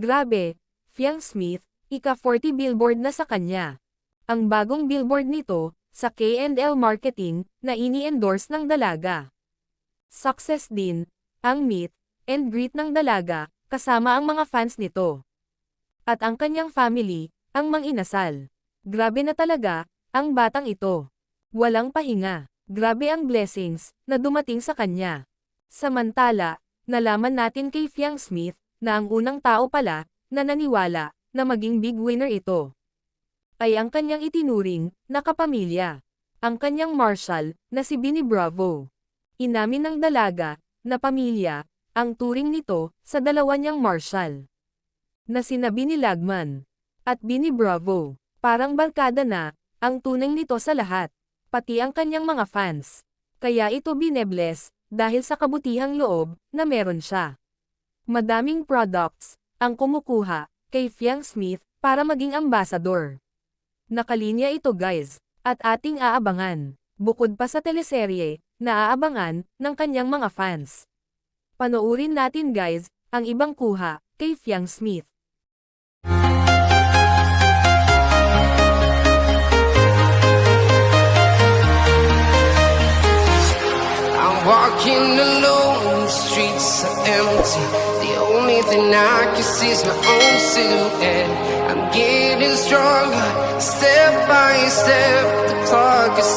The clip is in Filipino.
Grabe, Fiang Smith, ika-40 billboard na sa kanya. Ang bagong billboard nito, sa K&L Marketing, na ini-endorse ng dalaga. Success din, ang meet and greet ng dalaga, kasama ang mga fans nito. At ang kanyang family, ang mang-inasal. Grabe na talaga, ang batang ito. Walang pahinga. Grabe ang blessings, na dumating sa kanya. Samantala, nalaman natin kay Fiang Smith, na ang unang tao pala, na naniwala, na maging big winner ito, ay ang kanyang itinuring, na kapamilya. Ang kanyang marshal, na si Binnie Bravo. Inamin ng dalaga, na pamilya, ang turing nito, sa dalawa niyang marshal. Na sina Binnie Lagman, at Binnie Bravo. Parang barkada na, ang tunay nito sa lahat. Pati ang kanyang mga fans. Kaya ito binebless, dahil sa kabutihang loob, na meron siya. Madaming products, ang kumukuha, kay Fiang Smith, para maging ambassador. Nakalinya ito guys, at ating aabangan. Bukod pa sa teleserye, naaabangan, ng kanyang mga fans. Panoorin natin guys, ang ibang kuha, kay Fiang Smith. Walking alone, the streets are empty. The only thing I can see is my own silhouette. I'm getting stronger, step by step. The clock is